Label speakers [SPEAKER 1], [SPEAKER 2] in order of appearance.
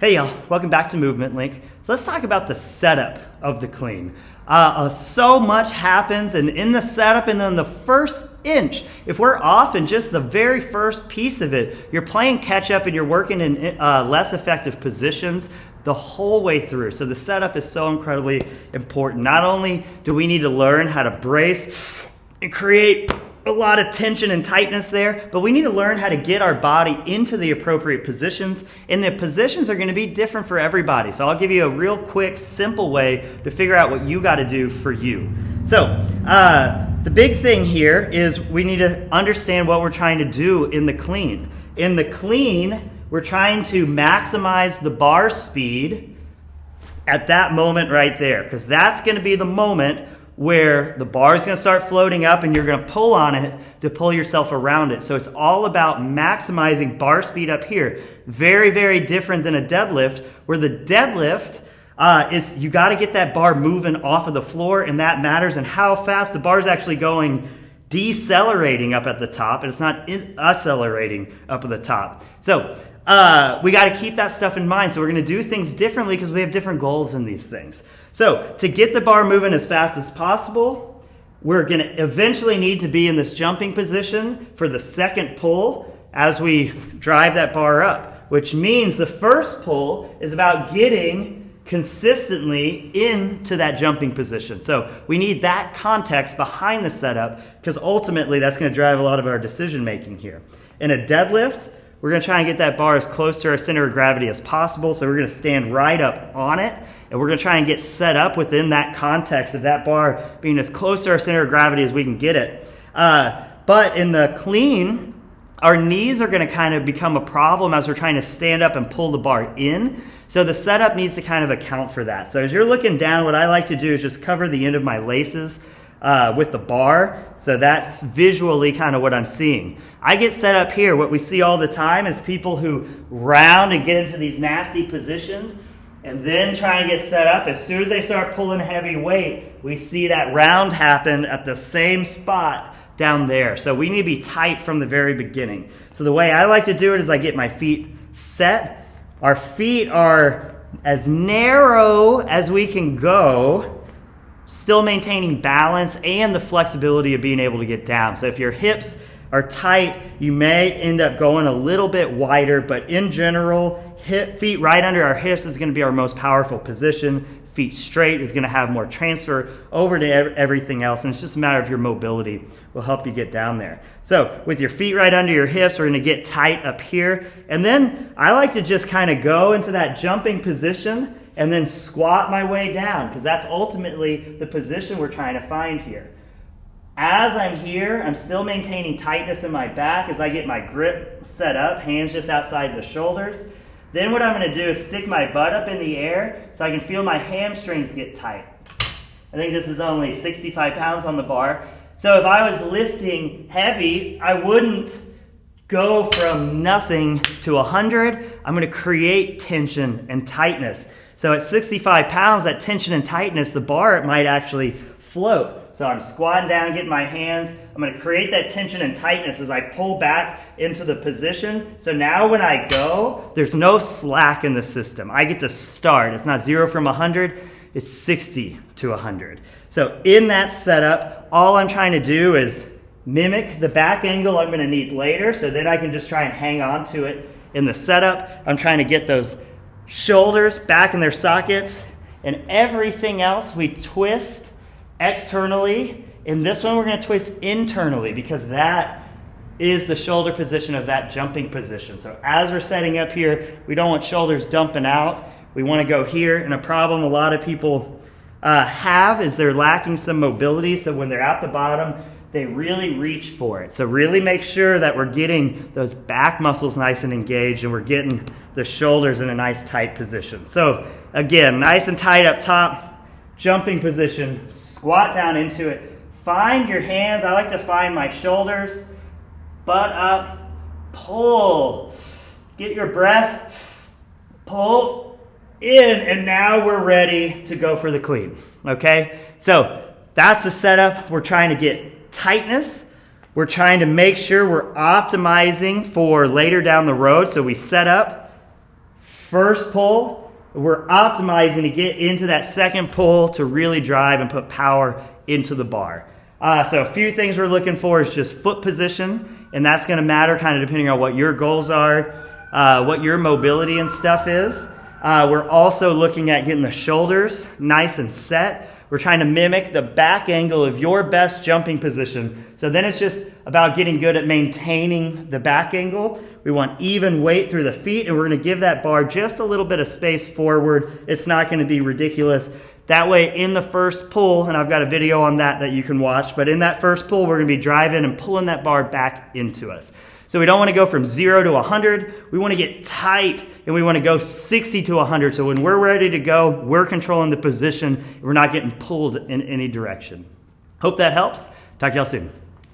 [SPEAKER 1] Hey y'all, welcome back to MovementLink. So let's talk about the setup of the clean. So much happens in the setup and then the first inch. If we're off in just the very first piece of it, you're playing catch up and you're working in less effective positions the whole way through. So the setup is so incredibly important. Not only do we need to learn how to brace and create a lot of tension and tightness there, but we need to learn how to get our body into the appropriate positions, and the positions are going to be different for everybody. So I'll give you a real quick, simple way to figure out what you got to do for you. So the big thing here is we need to understand what we're trying to do in the clean. In the clean, we're trying to maximize the bar speed at that moment right there, because that's going to be the moment where the bar is going to start floating up and you're going to pull on it to pull yourself around it. So it's all about maximizing bar speed up here. Very, very different than a deadlift, where the deadlift is you got to get that bar moving off of the floor, and that matters, and how fast the bar is actually going, decelerating up at the top, and it's not accelerating up at the top. So we got to keep that stuff in mind. So we're going to do things differently because we have different goals in these things. So to get the bar moving as fast as possible, we're going to eventually need to be in this jumping position for the second pull as we drive that bar up, which means the first pull is about getting consistently into that jumping position. So we need that context behind the setup, because ultimately that's going to drive a lot of our decision making here. In a deadlift, we're going to try and get that bar as close to our center of gravity as possible. So we're going to stand right up on it, and we're going to try and get set up within that context of that bar being as close to our center of gravity as we can get it. But in the clean, our knees are going to kind of become a problem as we're trying to stand up and pull the bar in. So the setup needs to kind of account for that. So as you're looking down, what I like to do is just cover the end of my laces with the bar. So that's visually kind of what I'm seeing. I get set up here. What we see all the time is people who round and get into these nasty positions and then try and get set up. As soon as they start pulling heavy weight, we see that round happen at the same spot down there. So we need to be tight from the very beginning. So the way I like to do it is I get my feet set. Our feet are as narrow as we can go, still maintaining balance and the flexibility of being able to get down. So if your hips are tight, you may end up going a little bit wider, but in general, feet right under our hips is going to be our most powerful position. Feet straight is going to have more transfer over to everything else, and it's just a matter of your mobility will help you get down there. So with your feet right under your hips, we're going to get tight up here, and then I like to just kind of go into that jumping position and then squat my way down, because that's ultimately the position we're trying to find here. As I'm here, I'm still maintaining tightness in my back as I get my grip set up, hands just outside the shoulders. Then what I'm going to do is stick my butt up in the air so I can feel my hamstrings get tight. I think this is only 65 pounds on the bar. So if I was lifting heavy, I wouldn't go from nothing to 100. I'm going to create tension and tightness. So at 65 pounds, that tension and tightness, the bar, it might actually float. So I'm squatting down, getting my hands. I'm going to create that tension and tightness as I pull back into the position. So now when I go, there's no slack in the system. I get to start. It's not 0 from 100. It's 60 to 100. So in that setup, all I'm trying to do is mimic the back angle I'm going to need later. So then I can just try and hang on to it in the setup. I'm trying to get those shoulders back in their sockets, and everything else we twist externally. In this one, we're going to twist internally, because that is the shoulder position of that jumping position. So as we're setting up here, we don't want shoulders dumping out. We want to go here, and a problem a lot of people have is they're lacking some mobility. So when they're at the bottom, they really reach for it. So really make sure that we're getting those back muscles nice and engaged, and we're getting the shoulders in a nice tight position. So again, nice and tight up top, jumping position, squat down into it. Find your hands. I like to find my shoulders, butt up, pull. Get your breath, pull in, and now we're ready to go for the clean, okay? So that's the setup. We're trying to get tightness. We're trying to make sure we're optimizing for later down the road. So we set up, first pull, we're optimizing to get into that second pull to really drive and put power into the bar. So a few things we're looking for is just foot position, and that's going to matter kind of depending on what your goals are, what your mobility and stuff is. We're also looking at getting the shoulders nice and set. We're trying to mimic the back angle of your best jumping position. So then it's just about getting good at maintaining the back angle. We want even weight through the feet, and we're going to give that bar just a little bit of space forward. It's not going to be ridiculous. That way in the first pull, and I've got a video on that you can watch, but in that first pull, we're going to be driving and pulling that bar back into us. So we don't want to go from 0 to 100. We want to get tight, and we want to go 60 to 100. So when we're ready to go, we're controlling the position. We're not getting pulled in any direction. Hope that helps. Talk to y'all soon.